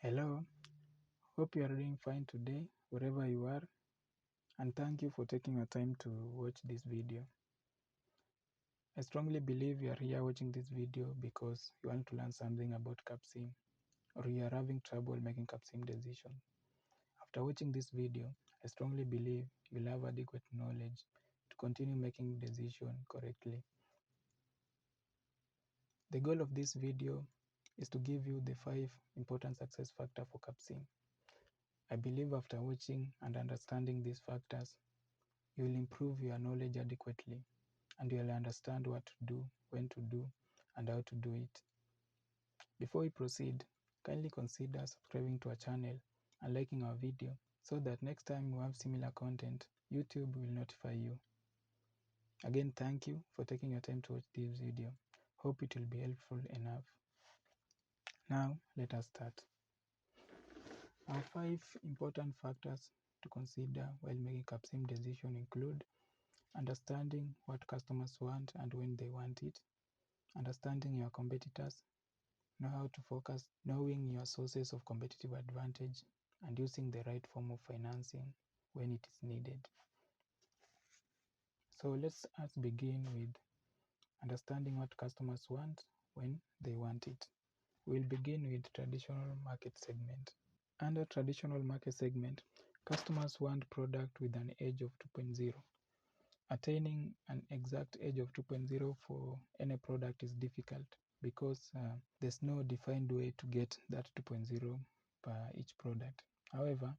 Hello, hope you are doing fine today, wherever you are, and thank you for taking your time to watch this video. I strongly believe you are here watching this video because you want to learn something about capsim, or you are having trouble making capsim decision. After watching this video, I strongly believe you'll have adequate knowledge to continue making decision correctly. The goal of this video is to give you the 5 important success factors for capsim. I believe after watching and understanding these factors, you will improve your knowledge adequately and you will understand what to do, when to do, and how to do it. Before we proceed, kindly consider subscribing to our channel and liking our video so that next time we have similar content, YouTube will notify you. Again, thank you for taking your time to watch this video. Hope it will be helpful enough. Now, let us start. Our 5 important factors to consider while making capsim decision include understanding what customers want and when they want it, understanding your competitors, know how to focus, knowing your sources of competitive advantage, and using the right form of financing when it is needed. So let's begin with understanding what customers want when they want it. We'll begin with traditional market segment. Under traditional market segment, customers want product with an edge of 2.0. Attaining an exact edge of 2.0 for any product is difficult because there's no defined way to get that 2.0 per each product. However,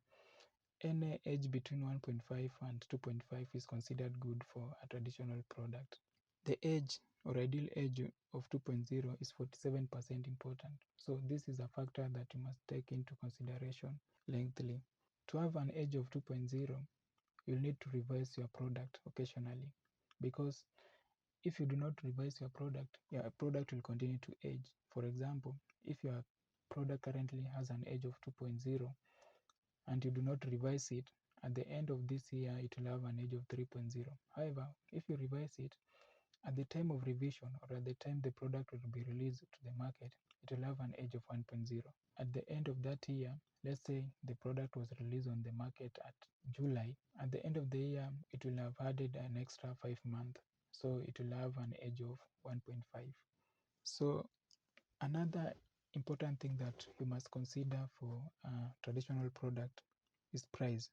any edge between 1.5 and 2.5 is considered good for a traditional product. The edge or ideal edge of 2.0 is 47% important. So this is a factor that you must take into consideration lengthily. To have an edge of 2.0, you'll need to revise your product occasionally, because if you do not revise your product will continue to age. For example, if your product currently has an age of 2.0 and you do not revise it, at the end of this year it will have an age of 3.0. However, if you revise it at the time of revision or at the time the product will be released to the market, it will have an age of 1.0. At the end of that year, let's say the product was released on the market at July, at the end of the year, it will have added an extra 5 months. So it will have an age of 1.5. So another important thing that you must consider for a traditional product is price.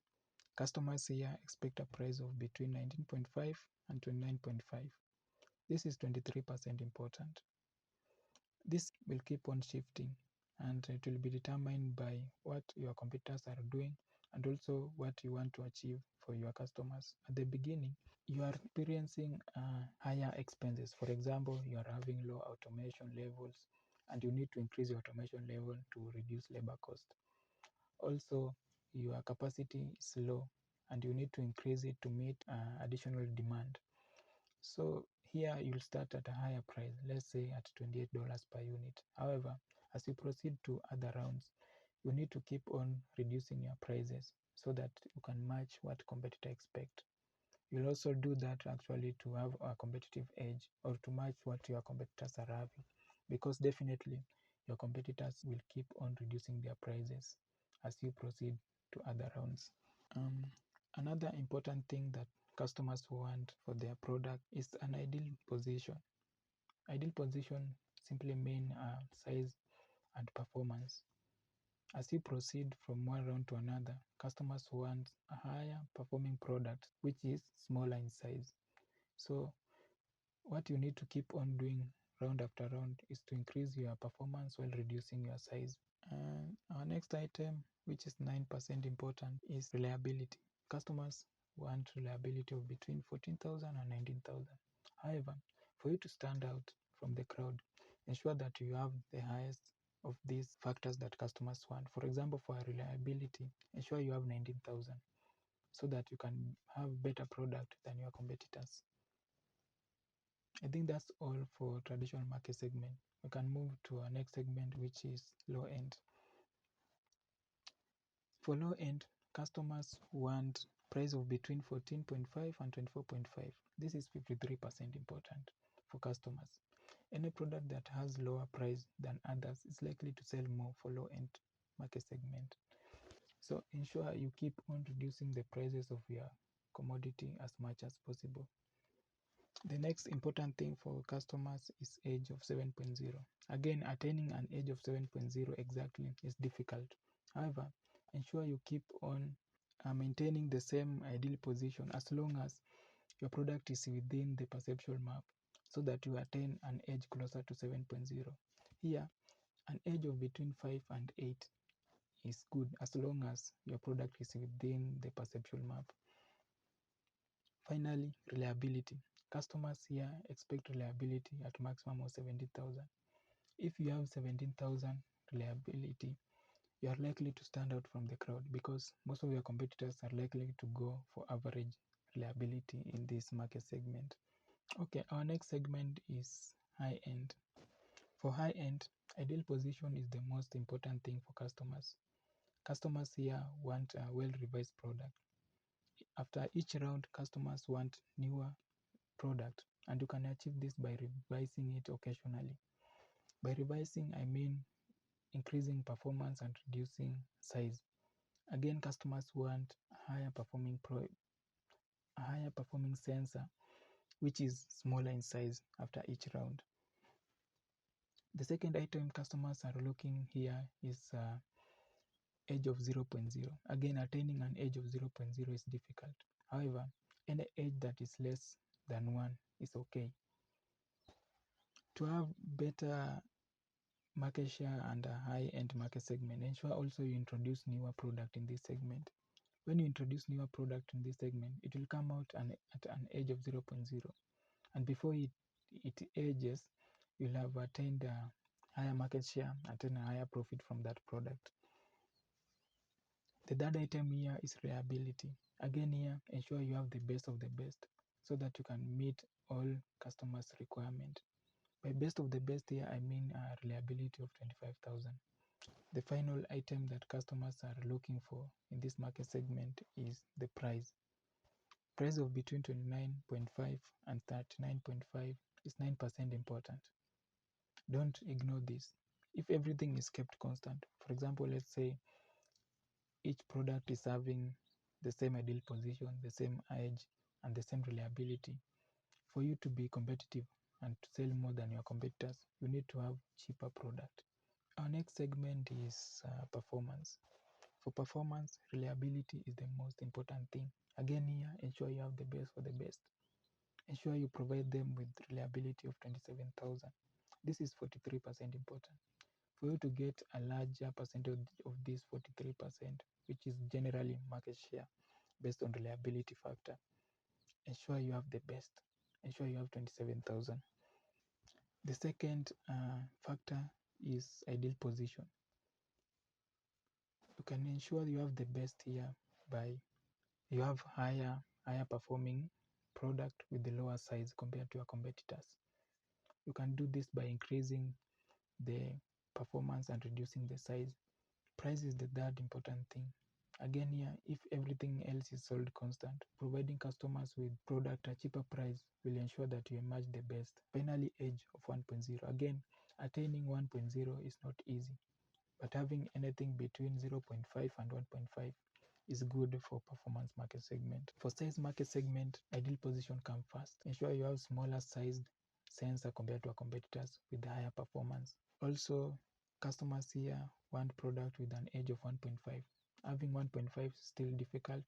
Customers here expect a price of between 19.5 and 29.5. This is 23% important. This will keep on shifting and it will be determined by what your competitors are doing and also what you want to achieve for your customers. At the beginning, you are experiencing higher expenses. For example, you are having low automation levels and you need to increase your automation level to reduce labor cost. Also, your capacity is low and you need to increase it to meet additional demand. So here you'll start at a higher price, let's say at $28 per unit. However, as you proceed to other rounds, you need to keep on reducing your prices so that you can match what competitor expect. You'll also do that actually to have a competitive edge or to match what your competitors are having, because definitely your competitors will keep on reducing their prices as you proceed to other rounds. Another important thing that customers want for their product is an ideal position. Ideal position simply mean size and performance. As you proceed from one round to another, customers want a higher performing product which is smaller in size. So what you need to keep on doing round after round is to increase your performance while reducing your size. Our next item, which is 9% important, is reliability. Customers want reliability of between 14,000 and 19,000. However, for you to stand out from the crowd, ensure that you have the highest of these factors that customers want. For example, for reliability, ensure you have 19,000 so that you can have better product than your competitors. I think that's all for traditional market segment. We can move to our next segment, which is low end. For low end, customers want price of between 14.5 and 24.5. This is 53% important for customers. Any product that has lower price than others is likely to sell more for low end. market segment. So ensure you keep on reducing the prices of your commodity as much as possible. The next important thing for customers is age of 7.0. Again, attaining an age of 7.0 exactly is difficult. However, ensure you keep on maintaining the same ideal position as long as your product is within the perceptual map so that you attain an age closer to 7.0. Here, an age of between 5 and 8 is good as long as your product is within the perceptual map. Finally, reliability. Customers here expect reliability at maximum of 17,000. If you have 17,000 reliability, you are likely to stand out from the crowd because most of your competitors are likely to go for average reliability in this market segment. Okay, our next segment is high end. For high end, ideal position is the most important thing for customers. Customers here want a well revised product. After each round, customers want newer product, and you can achieve this by revising it occasionally. By revising, I mean increasing performance and reducing size. Again, customers want a higher performing sensor, which is smaller in size after each round. The second item customers are looking here is age of 0.0. Again, attaining an age of 0.0 is difficult. However, any age that is less than 1 is okay. To have better market share and a high-end market segment, ensure also you introduce newer product in this segment. When you introduce newer product in this segment, it will come out at an age of 0.0. And before it ages, you'll have attained a higher market share and a higher profit from that product. The third item here is reliability. Again here, ensure you have the best of the best so that you can meet all customers' requirement. By best of the best here, I mean a reliability of 25,000. The final item that customers are looking for in this market segment is the price. Price of between 29.5 and 39.5 is 9% important. Don't ignore this. If everything is kept constant, for example, let's say each product is having the same ideal position, the same age, and the same reliability. For you to be competitive and to sell more than your competitors, you need to have cheaper product. Our next segment is performance. For performance, reliability is the most important thing. Again here, ensure you have the best for the best. Ensure you provide them with reliability of 27,000. This is 43% important. For you to get a larger percentage of this 43%, which is generally market share based on reliability factor, ensure you have the best. Ensure you have 27,000. The second factor is ideal position. You can ensure you have the best here by you have higher performing product with the lower size compared to your competitors. You can do this by increasing the performance and reducing the size. Price is the third important thing. Again here, if everything else is sold constant, providing customers with product at cheaper price will ensure that you emerge the best. Finally, age of 1.0. Again, attaining 1.0 is not easy, but having anything between 0.5 and 1.5 is good for performance market segment. For size market segment, ideal position come first. Ensure you have smaller sized sensor compared to our competitors with higher performance. Also, customers here want product with an age of 1.5. Having 1.5 is still difficult,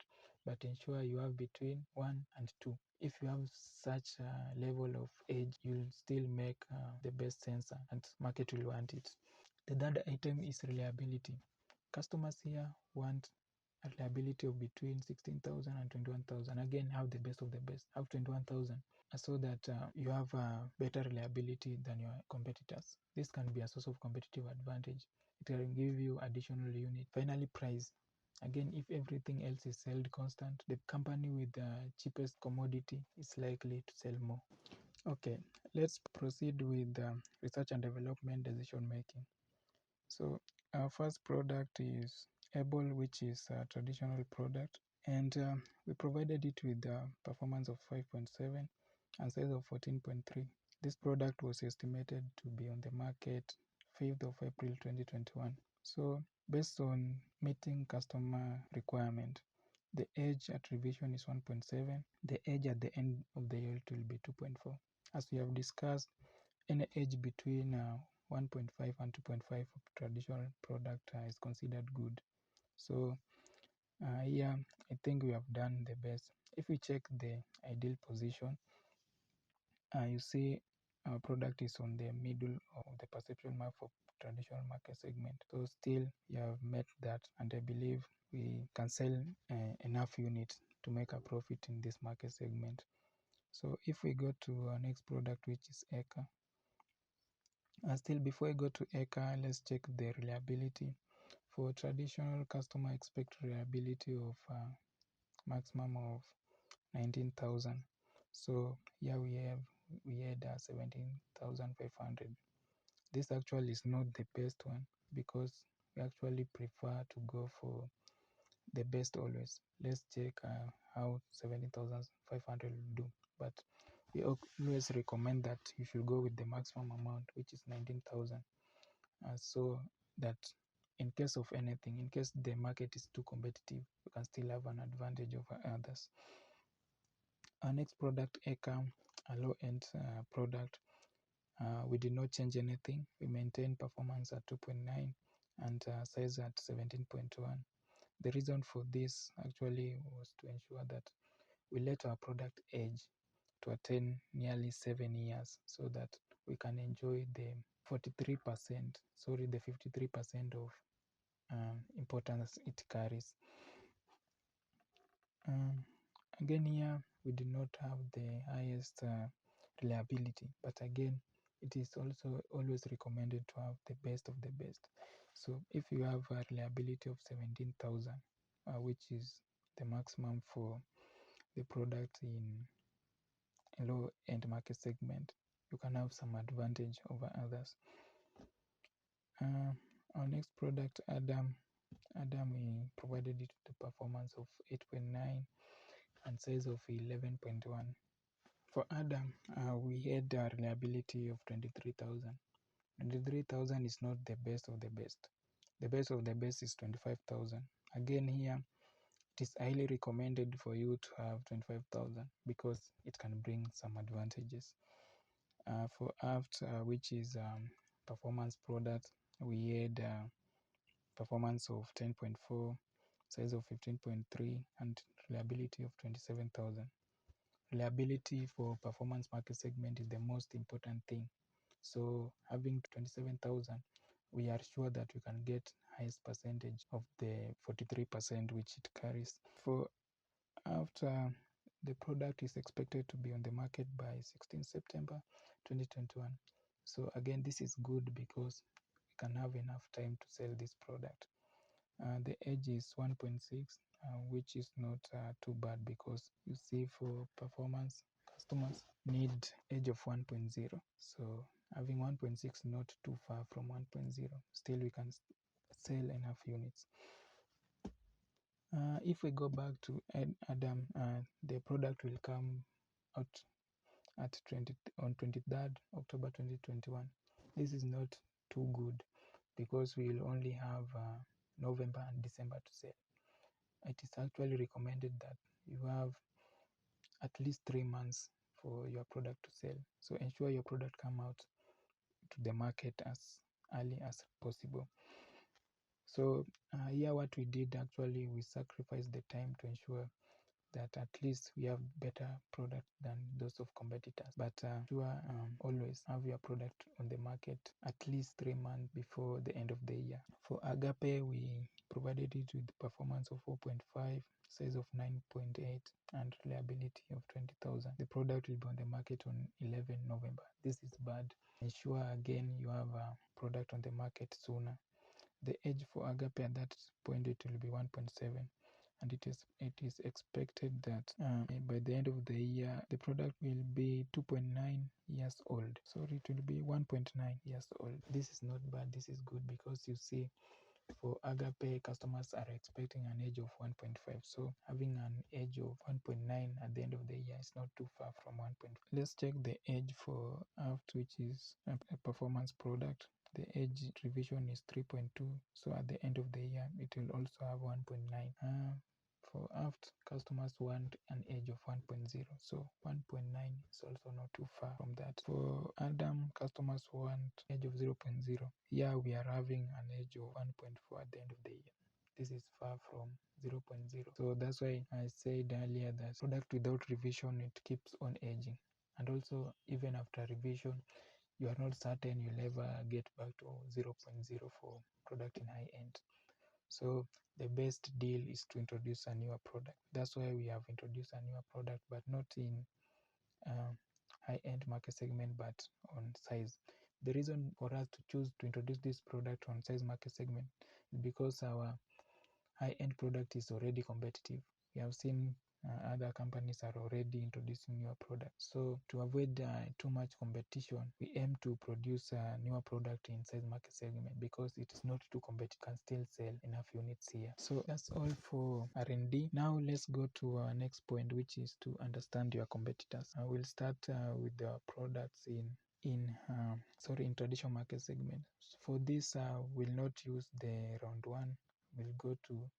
but ensure you have between 1 and 2. If you have such a level of age, you'll still make the best sensor and market will want it. The third item is reliability. Customers here want a reliability of between 16,000 and 21,000. Again, have the best of the best. Have 21,000 so that you have better reliability than your competitors. This can be a source of competitive advantage. It can give you additional unit. Finally, price. Again, if everything else is held constant, the company with the cheapest commodity is likely to sell more. Okay, let's proceed with research and development decision making. So our first product is Able, which is a traditional product, and we provided it with a performance of 5.7 and size of 14.3. This product was estimated to be on the market 5th of April 2021. So based on meeting customer requirement, the age at revision is 1.7. The age at the end of the year will be 2.4. As we have discussed, any age between 1.5 and 2.5 of traditional product is considered good. So here I think we have done the best. If we check the ideal position, you see our product is on the middle of the perception map for traditional market segment. So still you have met that, and I believe we can sell enough units to make a profit in this market segment. So if we go to our next product, which is Eka, still before I go to Eka, let's check the reliability. For traditional, customer expect reliability of maximum of 19,000. So here we had 17,500. This actually is not the best one, because we actually prefer to go for the best always. Let's check how 17,500 will do, but we always recommend that you should go with the maximum amount, which is 19,000, so that in case of anything, in case the market is too competitive, you can still have an advantage over others. Our next product, Ecam, a low-end product. We did not change anything. We maintained performance at 2.9 and size at 17.1. The reason for this actually was to ensure that we let our product age to attain nearly 7 years, so that we can enjoy the 53% of importance it carries. Again, here we do not have the highest reliability, but again, it is also always recommended to have the best of the best. So if you have a reliability of 17,000, which is the maximum for the product in a low-end market segment, you can have some advantage over others. Our next product, Adam, we provided it the performance of 8.9 and size of 11.1. For Adam, we had a reliability of 23,000. 23,000 is not the best of the best. The best of the best is 25,000. Again, here it is highly recommended for you to have 25,000 because it can bring some advantages. For Aft, which is performance product, we had performance of 10.4, size of 15.3, and reliability of 27,000. Reliability for performance market segment is the most important thing. So having 27,000, we are sure that we can get highest percentage of the 43% which it carries. For after the product is expected to be on the market by 16 September 2021. So again, this is good because we can have enough time to sell this product. The age is 1.6, which is not too bad, because you see for performance, customers need age of 1.0. So having 1.6 not too far from 1.0, still we can sell enough units. If we go back to Adam, the product will come out at on 23rd October 2021. This is not too good because we will only have November and December to sell. It is actually recommended that you have at least 3 months for your product to sell. So ensure your product come out to the market as early as possible. So here what we did, actually we sacrificed the time to ensure that at least we have better product than those of competitors. But always have your product on the market at least 3 months before the end of the year. For Agape, we provided it with performance of 4.5, size of 9.8, and reliability of 20,000. The product will be on the market on 11 November. This is bad. Ensure again you have a product on the market sooner. The age for Agape at that point, it will be 1.7, and it is expected that by the end of the year the product will be 2.9 years old. Sorry, it will be 1.9 years old. This is not bad, this is good, because you see for Agape, customers are expecting an age of 1.5. So having an age of 1.9 at the end of the year is not too far from 1.5. Let's check the age for Aft, which is a performance product. the age revision is 3.2, so at the end of the year it will also have 1.9. For aft, customers want an age of 1.0, so 1.9 is also not too far from that. For Adam, customers want age of 0.0. Here we are having an age of 1.4 at the end of the year. This is far from 0.0. So that's why I said earlier that product without revision, it keeps on aging. And also, even after revision, you are not certain you'll ever get back to 0.0 for product in high end. So the best deal is to introduce a newer product. That's why we have introduced a newer product, but not in high-end market segment, but on size. The reason for us to choose to introduce this product on size market segment is because our high-end product is already competitive. We have seen other companies are already introducing newer products. So to avoid too much competition, we aim to produce a newer product in size market segment because it is not too competitive, can still sell enough units here. So that's all for R&D. Now let's go to our next point, which is to understand your competitors. We'll start with the products in traditional market segment. For this, we'll not use the round one. We'll go to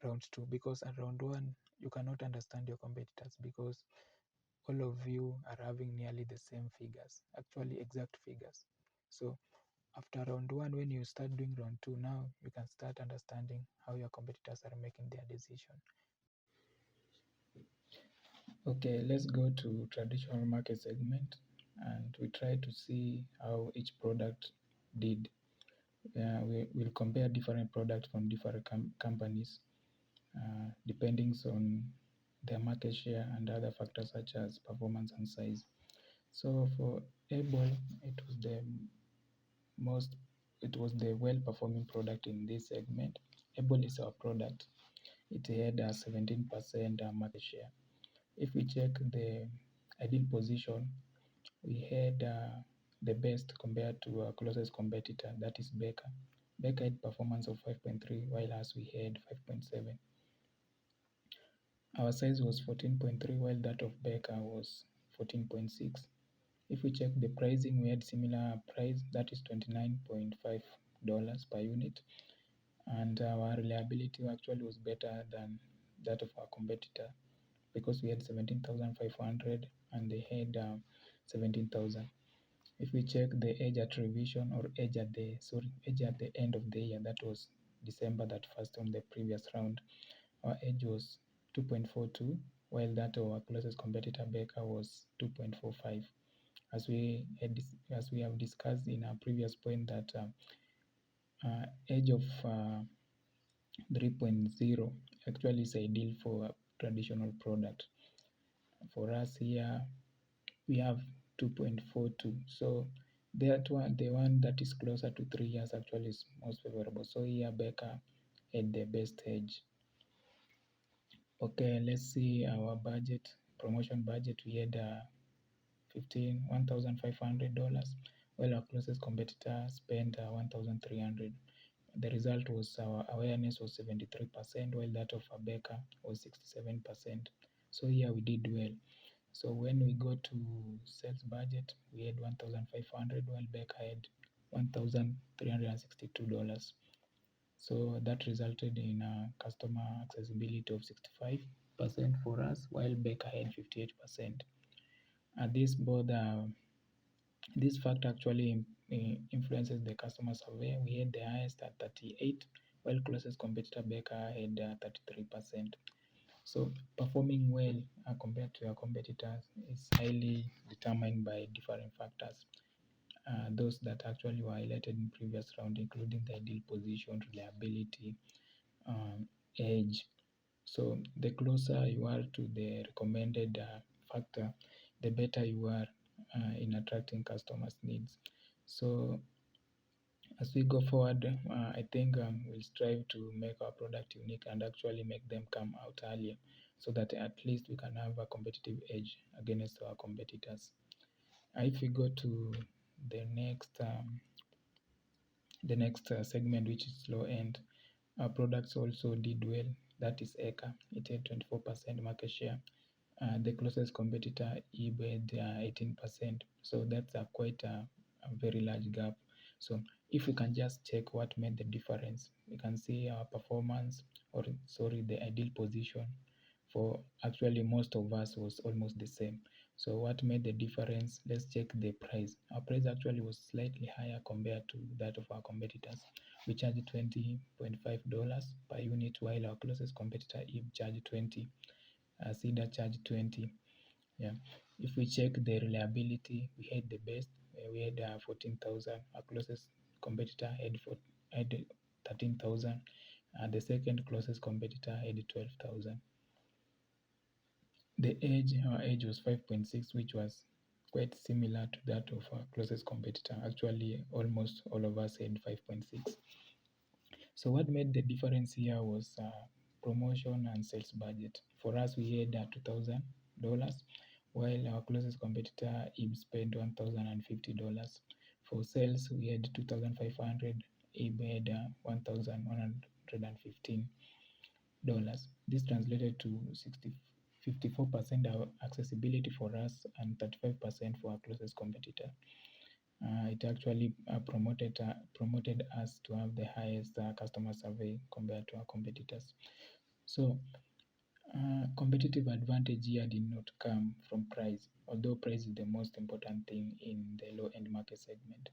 round two, because at round one you cannot understand your competitors because all of you are having nearly the same figures, actually exact figures. So after round one, when you start doing round two, now you can start understanding how your competitors are making their decision. Okay, let's go to traditional market segment and we try to see how each product did. We will compare different products from different companies depending on their market share and other factors such as performance and size. So for Able, it was the well-performing product in this segment. Able is our product. It had a 17% market share. If we check the ideal position, we had the best compared to our closest competitor, that is Baker. Baker had performance of 5.3, while us we had 5.7. Our size was 14.3, while that of Baker was 14.6. If we check the pricing, we had similar price, that is $29.5 per unit. And our reliability actually was better than that of our competitor because we had 17,500 and they had 17,000. If we check the age at revision or age at the end of the year, that was December that first on the previous round, our age was 2.42, while that of our closest competitor Baker was 2.45. As we have discussed in our previous point that age of 3.0 actually is ideal for a traditional product. For us here, we have 2.42. So the one that is closer to 3 years actually is most favorable. So here Baker had the best age. Okay, let's see our budget, promotion budget. We had $1,500, while our closest competitor spent $1,300. The result was our awareness was 73%, while that of Baker was 67%. So here we did well. So when we go to sales budget, we had 1,500, while Baker had $1,362. So that resulted in a customer accessibility of 65% for us, while Baker had 58%. And this fact actually influences the customer survey. We had the highest at 38, while closest competitor Baker had 33%. So performing well compared to your competitors is highly determined by different factors. Those that actually were highlighted in previous round, including the ideal position, reliability, age. So the closer you are to the recommended factor, the better you are in attracting customers' needs. So as we go forward, I think we'll strive to make our product unique and actually make them come out earlier so that at least we can have a competitive edge against our competitors. If we go to the next segment, which is low end, our products also did well. That is Eka. It had 24% market share. The closest competitor eBay had 18%. So that's quite a very large gap. So if we can just check what made the difference, we can see our performance, or sorry, the ideal position for actually most of us was almost the same. So what made the difference? Let's check the price. Our price actually was slightly higher compared to that of our competitors. We charged $20.5 per unit, while our closest competitor Eve charged 20. Cedar charged 20. Yeah. If we check the reliability, we had the best. We had 14,000. Our closest competitor had 13,000. The second closest competitor had 12,000. The edge, our edge was 5.6, which was quite similar to that of our closest competitor. Actually, almost all of us had 5.6. So what made the difference here was promotion and sales budget. For us, we had $2,000, while our closest competitor Ib spent $1,050. For sales, we had 2,500. Ib had $1,115. This translated to 54% accessibility for us and 35% for our closest competitor. It actually promoted us to have the highest customer survey compared to our competitors. So competitive advantage here did not come from price, although price is the most important thing in the low-end market segment.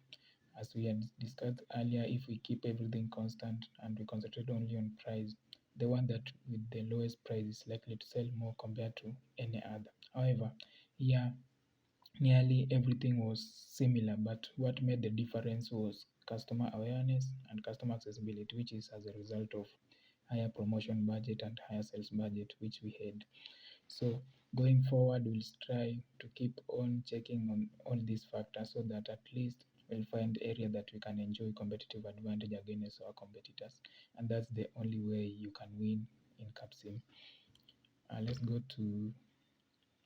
As we had discussed earlier, if we keep everything constant and we concentrate only on price, the one that with the lowest price is likely to sell more compared to any other. However, here nearly everything was similar, but what made the difference was customer awareness and customer accessibility, which is as a result of higher promotion budget and higher sales budget, which we had. So going forward, we'll try to keep on checking on all these factors so that at least we'll find area that we can enjoy competitive advantage against our competitors. And that's the only way you can win in capsim. Let's go to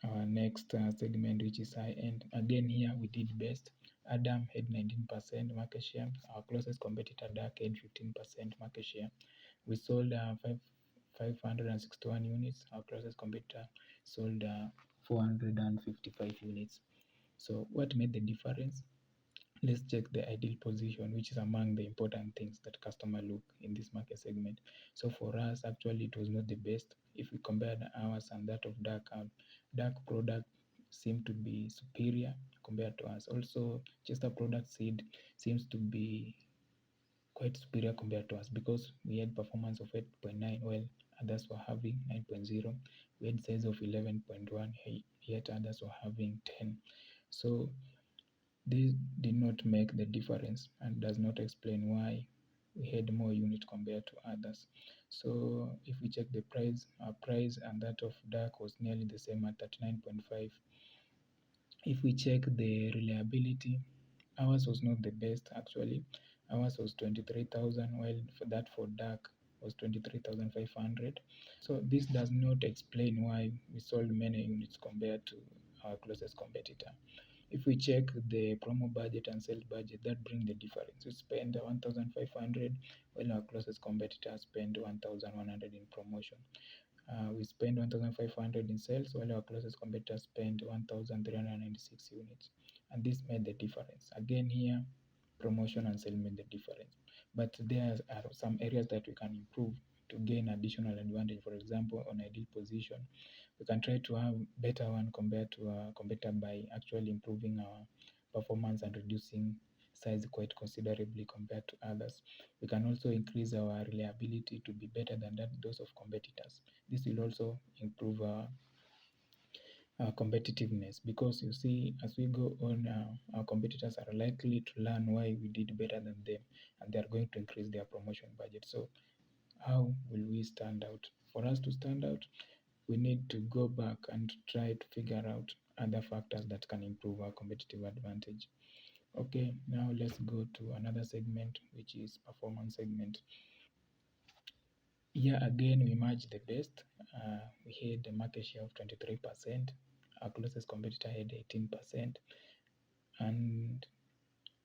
our next segment, which is high end. Again, here we did best. Adam had 19% market share. Our closest competitor, Dark, had 15% market share. We sold 561 units. Our closest competitor sold 455 units. So, what made the difference? Let's check the ideal position, which is among the important things that customer look in this market segment. So for us, actually, it was not the best. If we compare ours and that of dark product seem to be superior compared to us. Also, Chester product seed seems to be quite superior compared to us because we had performance of 8.9 while others were having 9.0. We had size of 11.1, yet others were having 10. So this did not make the difference and does not explain why we had more units compared to others. So if we check the price, our price and that of dark was nearly the same at 39.5. If we check the reliability, ours was not the best actually. Ours was 23,000, while for dark was 23,500. So this does not explain why we sold many units compared to our closest competitor. If we check the promo budget and sales budget, that brings the difference. We spend 1,500 while our closest competitor spend 1,100 in promotion. We spend 1,500 in sales while our closest competitor spend 1,396 units. And this made the difference. Again here, promotion and sale made the difference. But there are some areas that we can improve to gain additional advantage. For example, on ideal position, we can try to have better one compared to our competitor by actually improving our performance and reducing size quite considerably compared to others. We can also increase our reliability to be better than those of competitors. This will also improve our competitiveness because you see, as we go on, our competitors are likely to learn why we did better than them and they are going to increase their promotion budget. So, how will we stand out? For us to stand out, we need to go back and try to figure out other factors that can improve our competitive advantage. Okay, now let's go to another segment, which is performance segment. Here again, we merged the best. We had a market share of 23%. Our closest competitor had 18%. And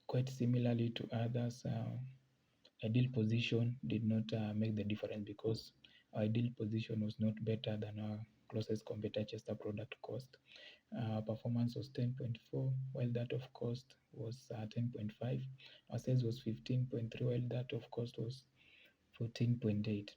quite similarly to others, ideal position did not make the difference because our ideal position was not better than our closest competitor Chester product cost. performance was 10.4, while that of cost was 10.5. Our sales was 15.3, while that of cost was 14.8.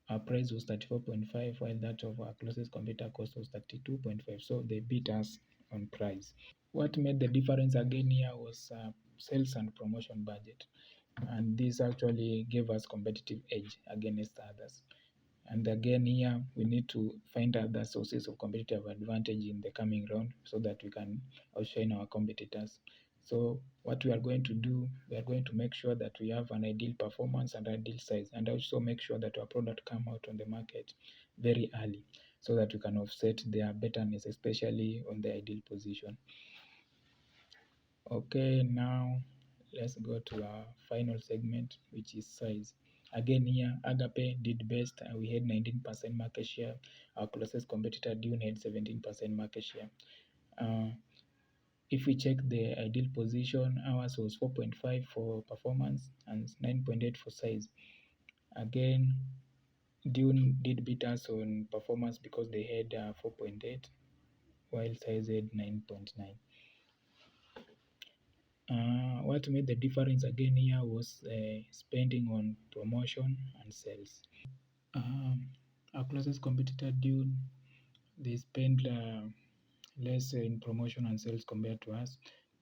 Our price was 34.5, while that of our closest competitor cost was 32.5. So they beat us on price. What made the difference again here was sales and promotion budget, and this actually gave us competitive edge against others. And again, here we need to find other sources of competitive advantage in the coming round so that we can outshine our competitors. So what we are going to do, we are going to make sure that we have an ideal performance and ideal size, and also make sure that our product come out on the market very early so that we can offset their betterness, especially on the ideal position. Okay, now let's go to our final segment, which is size. Again, here Agape did best. We had 19% market share. Our closest competitor Dune had 17% market share. If we check the ideal position, ours was 4.5 for performance and 9.8 for size. Again, Dune did beat us on performance because they had 4.8, while size had 9.9. What made the difference again here was spending on promotion and sales. Our closest competitor, Dune, they spend less in promotion and sales compared to us,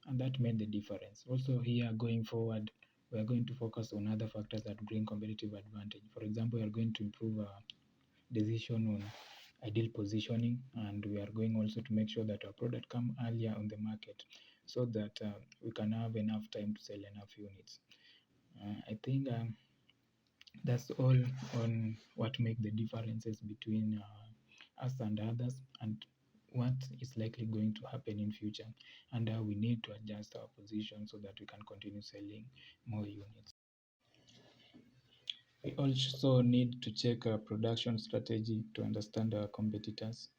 and that made the difference. Also, here going forward, we are going to focus on other factors that bring competitive advantage. For example, we are going to improve our decision on ideal positioning, and we are going also to make sure that our product come earlier on the market so that we can have enough time to sell enough units. I think that's all on what make the differences between us and others, and what is likely going to happen in future, and we need to adjust our position so that we can continue selling more units. We also need to check our production strategy to understand our competitors.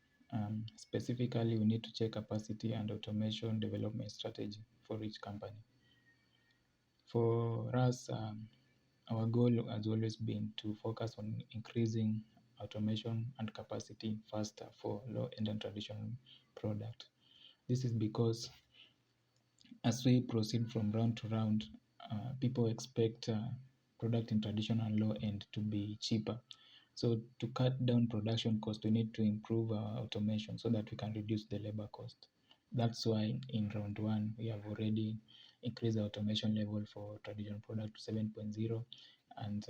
Specifically, we need to check capacity and automation development strategy for each company. For us, our goal has always been to focus on increasing automation and capacity faster for low-end and traditional product. This is because as we proceed from round to round, people expect product in traditional and low-end to be cheaper. So to cut down production cost, we need to improve our automation so that we can reduce the labor cost. That's why in round one, we have already increased the automation level for traditional product to 7.0, and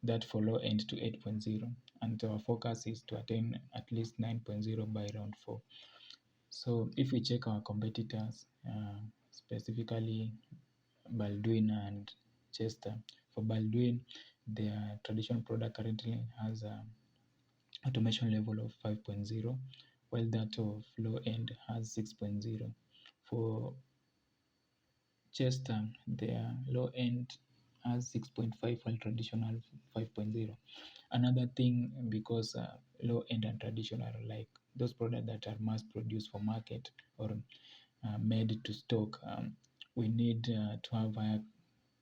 that for low end to 8.0. And our focus is to attain at least 9.0 by round four. So if we check our competitors, specifically Baldwin and Chester. For Baldwin, their traditional product currently has a automation level of 5.0, while that of low end has 6.0. For Chester, their low end has 6.5, while traditional 5.0. Another thing, because low end and traditional are like those products that are mass produced for market or made to stock, we need to have higher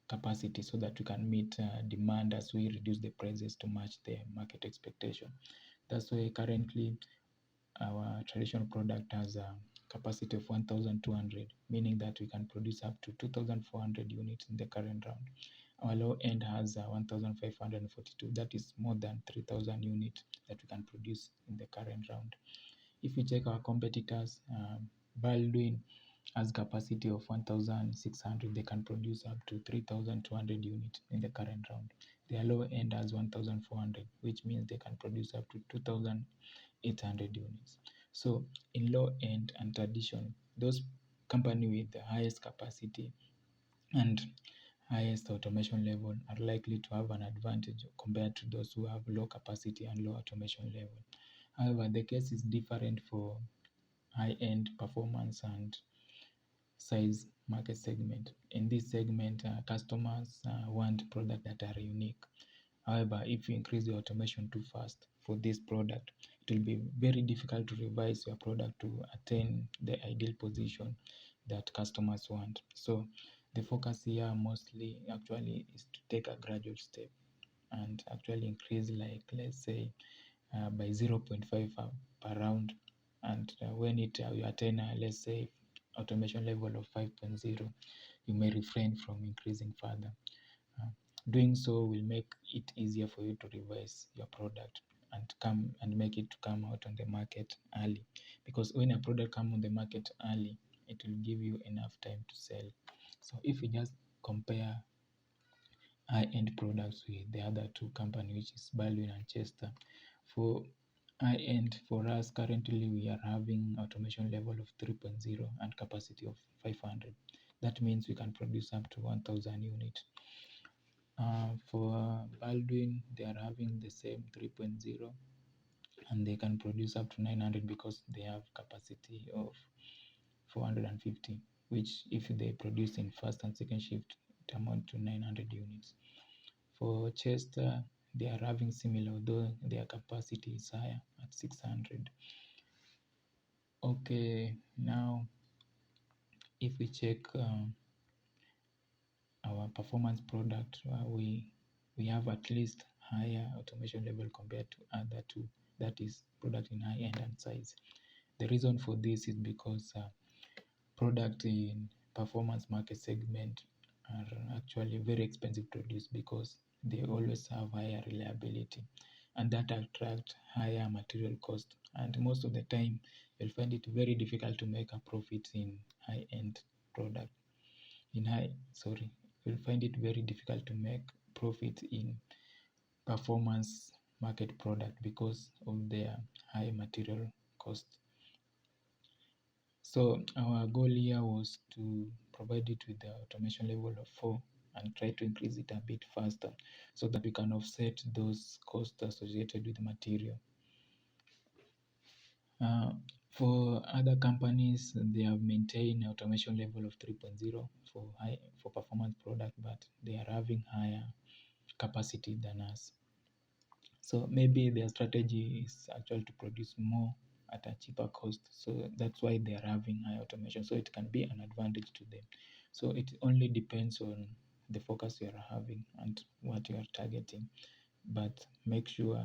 capacity so that we can meet demand as we reduce the prices to match the market expectation. That's why currently our traditional product has a capacity of 1,200, meaning that we can produce up to 2,400 units in the current round. Our low end has 1,542. That is more than 3,000 units that we can produce in the current round. If we check our competitors, Baldwin has capacity of 1,600. They can produce up to 3,200 units in the current round. Their low end has 1,400, which means they can produce up to 2,800 units. So in low end and tradition, those companies with the highest capacity and highest automation level are likely to have an advantage compared to those who have low capacity and low automation level. However, the case is different for high-end performance and size market segment. In this segment, customers want products that are unique. However, if you increase the automation too fast for this product, it will be very difficult to revise your product to attain the ideal position that customers want. So the focus here mostly actually is to take a gradual step and actually increase, like let's say by 0.5 per round, And when you attain, let's say, automation level of 5.0, you may refrain from increasing further. Uh, Doing so will make it easier for you to revise your product and make it to come out on the market early. Because when a product comes on the market early, it will give you enough time to sell. So if you just compare high-end products with the other two companies, which is Baldwin and Chester, for high-end, for us currently we are having automation level of 3.0 and capacity of 500. That means we can produce up to 1000 units. For Baldwin, they are having the same 3.0 and they can produce up to 900 because they have capacity of 450, which if they produce in first and second shift, it amount to 900 units. For Chester, they are having similar, although their capacity is higher at 600. Okay, now if we check our performance product, we have at least higher automation level compared to other two, that is product in high end and size. The reason for this is because product in performance market segment are actually very expensive to produce because they always have higher reliability, and that attract higher material cost, and most of the time you'll find it very difficult to make a profit in high end product you'll find it very difficult to make profit in performance market product because of their high material cost. So our goal here was to provide it with the automation level of 4 and try to increase it a bit faster so that we can offset those costs associated with material. For other companies, they have maintained automation level of 3.0 for performance product, but they are having higher capacity than us. So maybe their strategy is actually to produce more at a cheaper cost. So that's why they are having high automation. So it can be an advantage to them. So it only depends on the focus you are having and what you are targeting. But make sure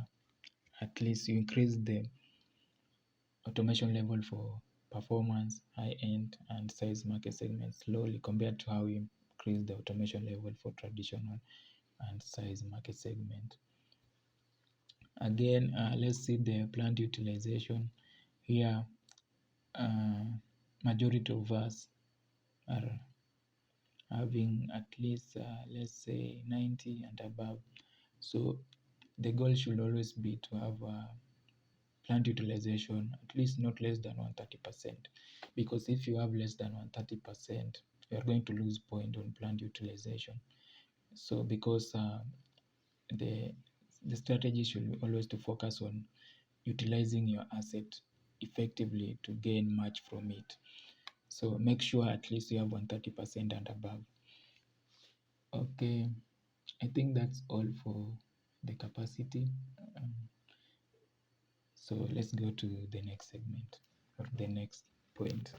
at least you increase the automation level for performance, high end, and size market segments slowly compared to how we increase the automation level for traditional and size market segment. Again, let's see the plant utilization. Here, majority of us are having at least, let's say, 90 and above. So the goal should always be to have plant utilization at least not less than 130%, because if you have less than 130%, you are going to lose point on plant utilization. So because the strategy should be always to focus on utilizing your asset effectively to gain much from it. So make sure at least you have 130% and above. Okay, I think that's all for the capacity. So let's go to the next segment or the next point.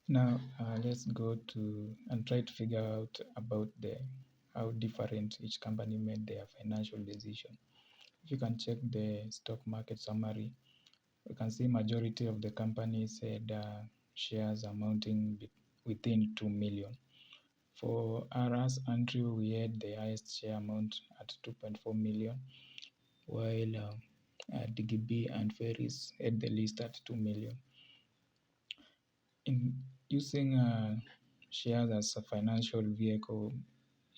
Now let's go to and try to figure out about how different each company made their financial decision. If you can check the stock market summary, you can see majority of the companies had shares amounting within 2 million. For us, Andrew, we had the highest share amount at 2.4 million, while DGB and Ferris had the least at 2 million. In using shares as a financial vehicle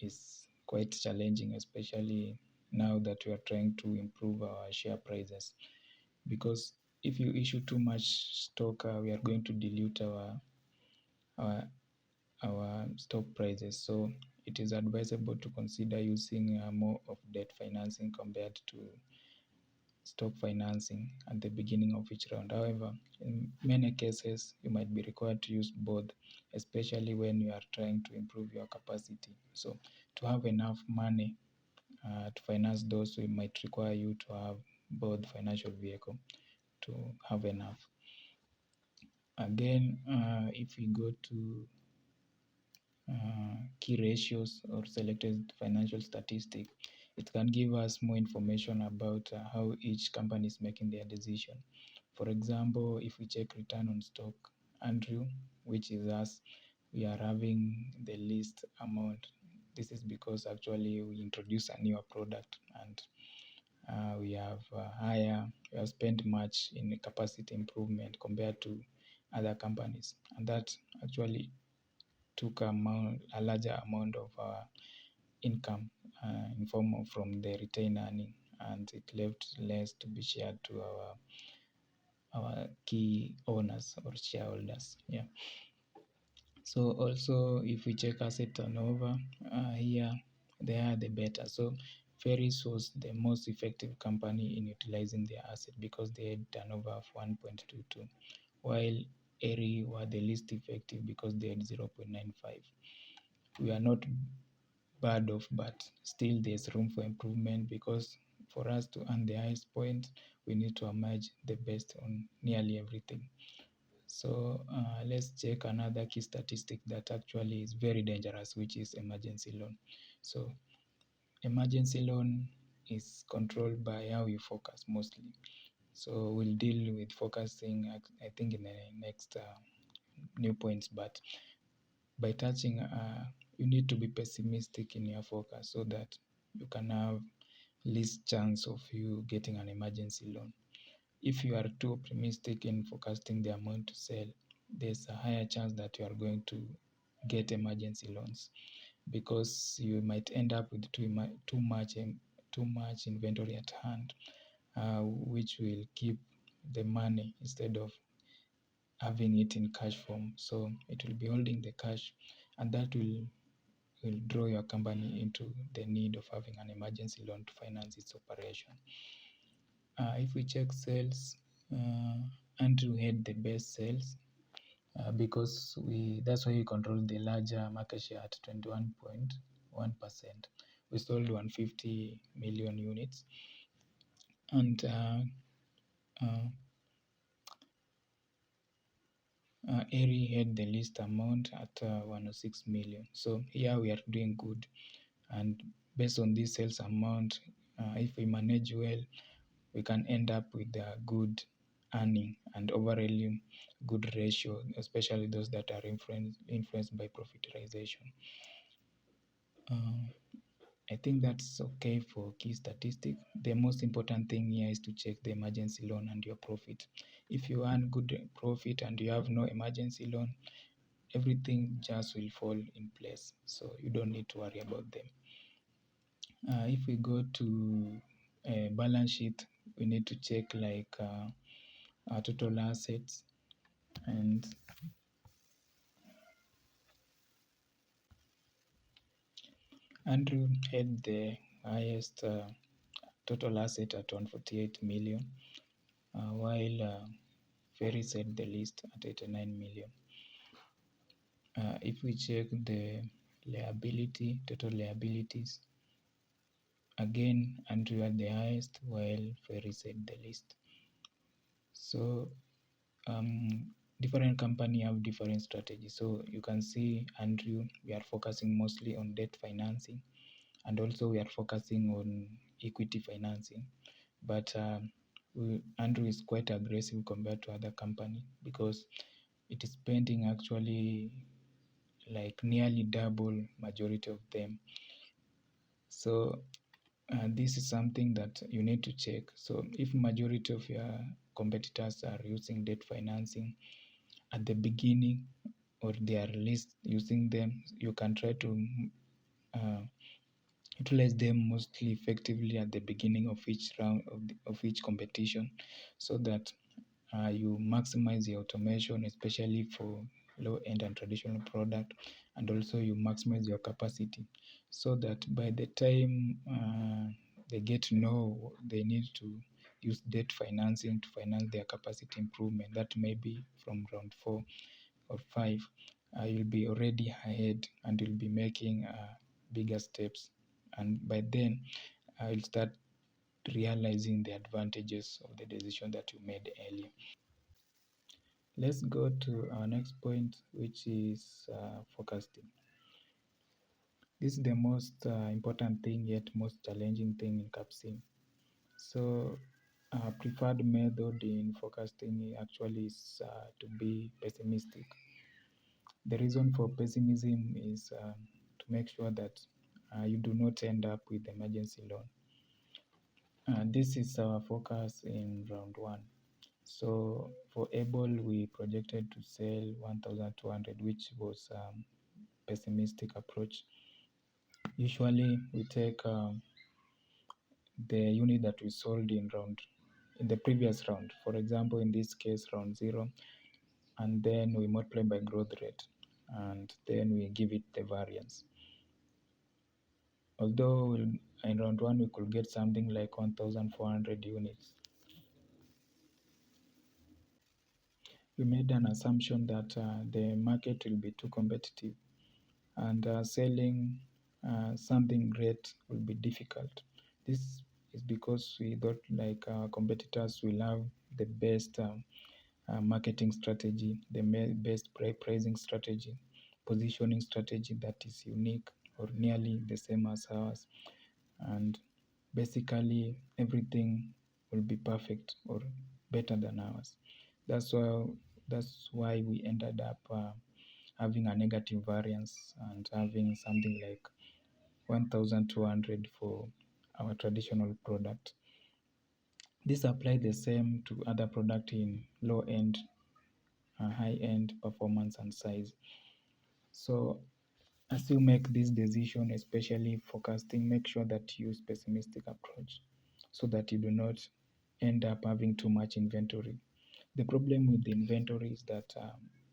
is quite challenging, especially now that we are trying to improve our share prices. Because if you issue too much stock, we are going to dilute our stock prices. So it is advisable to consider using more of debt financing compared to stock financing at the beginning of each round. However, in many cases, you might be required to use both, especially when you are trying to improve your capacity. So to have enough money to finance those, we might require you to have both financial vehicle to have enough. Again, if we go to key ratios or selected financial statistic. It can give us more information about how each company is making their decision. For example, if we check return on stock, Andrew, which is us, we are having the least amount. This is because actually we introduce a newer product, and we have spent much in capacity improvement compared to other companies, and that actually took a larger amount of our income in form of from the retained earning, and it left less to be shared to our key owners or shareholders. Yeah. So also, if we check asset turnover, here they are the better. So Ferris was the most effective company in utilizing their asset because they had turnover of 1.22, while Eri were the least effective because they had 0.95. We are not bad off, but still there's room for improvement because for us to earn the highest point, we need to emerge the best on nearly everything. So let's check another key statistic that actually is very dangerous, which is emergency loan. So emergency loan is controlled by how you focus mostly. So we'll deal with focusing, I think, in the next new points. But by touching, you need to be pessimistic in your focus so that you can have least chance of you getting an emergency loan. If you are too optimistic in forecasting the amount to sell, there's a higher chance that you are going to get emergency loans because you might end up with too much inventory at hand, which will keep the money instead of having it in cash form. So it will be holding the cash, and that will draw your company into the need of having an emergency loan to finance its operation. If we check sales, Andrew had the best sales because that's why we control the larger market share at 21.1%. We sold 150 million units, and Eri had the least amount at 106 million. So here we are doing good, and based on this sales amount, if we manage well, we can end up with a good earning and overall good ratio, especially those that are influenced by profitization. I think that's okay for key statistic. The most important thing here is to check the emergency loan and your profit. If you earn good profit and you have no emergency loan, everything just will fall in place. So you don't need to worry about them. If we go to a balance sheet, we need to check like our total assets, and Andrew had the highest total asset at 148 million, while Ferris had the least at 89 million. If we check the total liabilities, again Andrew had the highest while Ferris had the least. So different company have different strategies. So you can see Andrew, we are focusing mostly on debt financing, and also we are focusing on equity financing. But Andrew is quite aggressive compared to other company because it is spending actually like nearly double majority of them. So this is something that you need to check. So if majority of your competitors are using debt financing at the beginning, or they are least using them, you can try to utilize them mostly effectively at the beginning of each round of each competition, so that you maximize the automation, especially for low-end and traditional product, and also you maximize your capacity, so that by the time they get to know they need to use debt financing to finance their capacity improvement, that may be from round 4 or 5, you'll be already ahead and you'll be making bigger steps, and by then you'll start realizing the advantages of the decision that you made earlier. Let's go to our next point, which is forecasting. This is the most important thing, yet most challenging thing in capsim. So, preferred method in forecasting actually is to be pessimistic. The reason for pessimism is to make sure that you do not end up with emergency loan. This is our focus in round one. So for able, we projected to sell 1,200, which was pessimistic approach. Usually, we take the unit that we sold in the previous round. For example, in this case, round zero, and then we multiply by growth rate, and then we give it the variance. Although in round one we could get something like 1,400 units, we made an assumption that the market will be too competitive and selling something great will be difficult. This is because we thought like our competitors will have the best marketing strategy, the best pricing strategy, positioning strategy that is unique or nearly the same as ours. And basically, everything will be perfect or better than ours. That's why that's why we ended up having a negative variance and having something like 1,200 for our traditional product. This applies the same to other product in low end, high end performance and size. So as you make this decision, especially forecasting, make sure that you use pessimistic approach so that you do not end up having too much inventory. The problem with the inventory is that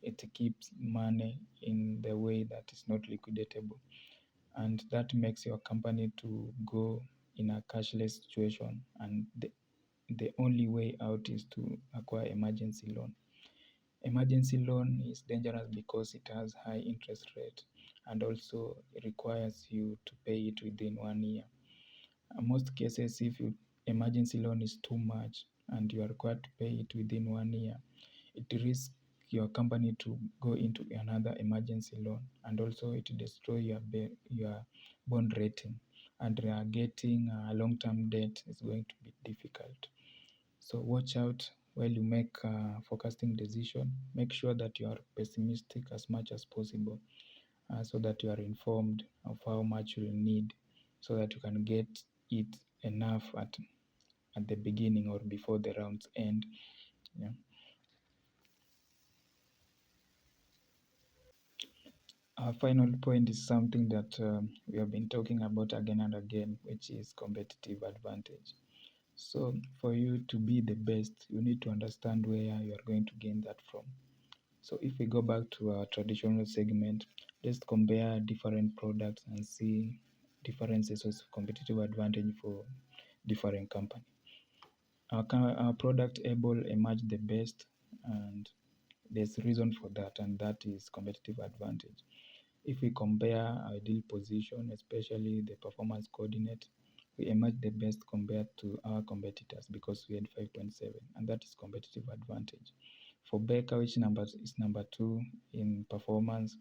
it keeps money in the way that is not liquidatable, and that makes your company to go in a cashless situation, and the only way out is to acquire emergency loan. Emergency loan is dangerous because it has high interest rate and also it requires you to pay it within 1 year. In most cases, if your emergency loan is too much and you are required to pay it within 1 year, it risks your company to go into another emergency loan, and also it destroy your bond rating, and getting a long-term debt is going to be difficult. So watch out while you make a forecasting decision. Make sure that you are pessimistic as much as possible, so that you are informed of how much you will need, so that you can get it enough at the beginning or before the rounds end. Yeah. Our final point is something that we have been talking about again and again, which is competitive advantage. So for you to be the best, you need to understand where you are going to gain that from. So if we go back to our traditional segment, let's compare different products and see differences of competitive advantage for different company. Our product able emerge the best, and there's reason for that, and that is competitive advantage. If we compare our deal position, especially the performance coordinate, we emerge the best compared to our competitors because we had 5.7, and that is competitive advantage. For Baker, which is number two in performance,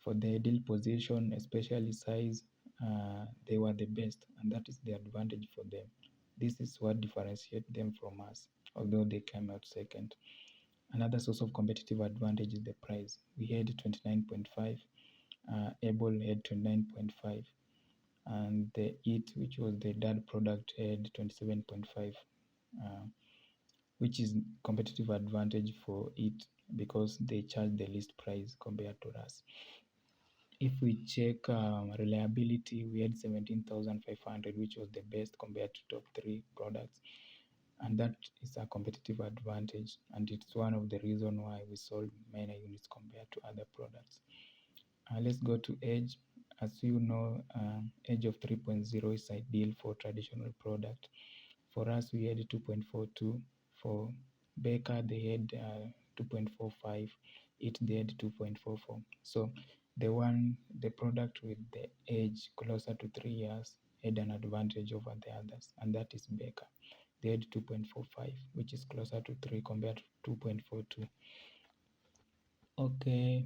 for the deal position, especially size, they were the best, and that is the advantage for them. This is what differentiates them from us, although they came out second. Another source of competitive advantage is the price. We had 29.5, Able had 29.5, and the EAT, which was the third product, had 27.5, which is competitive advantage for it because they charge the least price compared to us. If we check reliability, we had 17,500, which was the best compared to top three products, and that is a competitive advantage, and it's one of the reasons why we sold many units compared to other products. Let's go to edge. As you know, edge of 3.0 is ideal for traditional product. For us, we had 2.42. For Baker, they had 2.45. It they had 2.44. So the product with the edge closer to 3 years had an advantage over the others, and that is Baker. They had 2.45, which is closer to 3 compared to 2.42. Okay,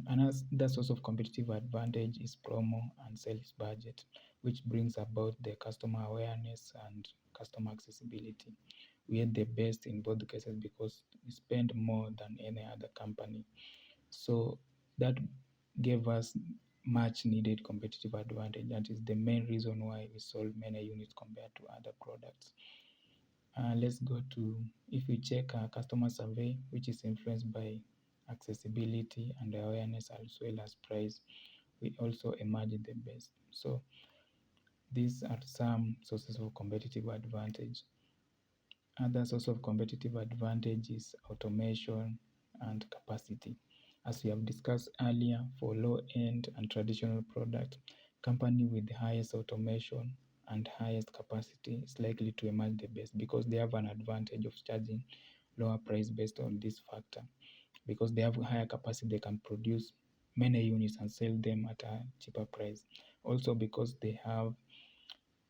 Another source of competitive advantage is promo and sales budget, which brings about the customer awareness and customer accessibility. We are the best in both cases because we spend more than any other company. So that gave us much needed competitive advantage. That is the main reason why we sold many units compared to other products. Let's go to, if we check our customer survey, which is influenced by accessibility and awareness as well as price, we also emerge the best. So these are some sources of competitive advantage. Other source of competitive advantage is automation and capacity. As we have discussed earlier, for low-end and traditional product, company with the highest automation and highest capacity is likely to emerge the best because they have an advantage of charging lower price based on this factor. Because they have higher capacity, they can produce many units and sell them at a cheaper price. Also because they have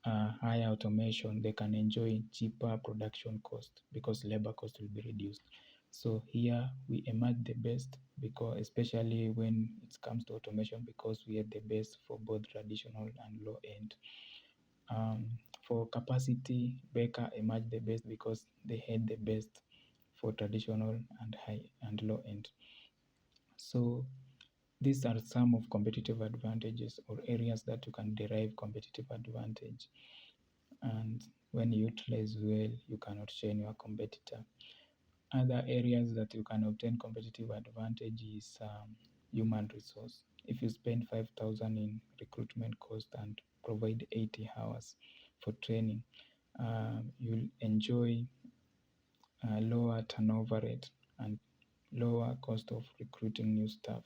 higher automation, they can enjoy cheaper production cost because labor cost will be reduced. So here we emerge the best because especially when it comes to automation because we are the best for both traditional and low end. For capacity, Baker emerged the best because they had the best for traditional and high and low end. So these are some of competitive advantages or areas that you can derive competitive advantage. And when you utilize well, you can outshine your competitor. Other areas that you can obtain competitive advantage is human resource. If you spend 5,000 in recruitment cost and provide 80 hours for training, you'll enjoy a lower turnover rate and lower cost of recruiting new staff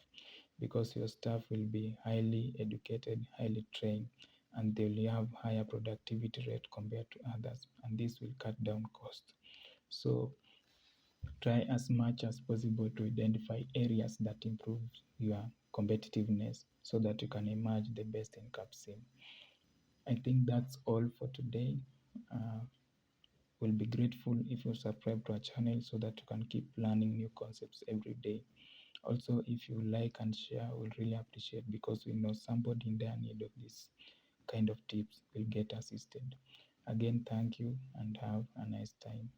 because your staff will be highly educated, highly trained, and they will have higher productivity rate compared to others, and this will cut down cost. So try as much as possible to identify areas that improve your competitiveness so that you can emerge the best in capsim. I think that's all for today. Uh, we'll be grateful if you subscribe to our channel so that you can keep learning new concepts every day. Also, if you like and share, we'll really appreciate because we know somebody in their need of this kind of tips will get assisted. Again, thank you and have a nice time.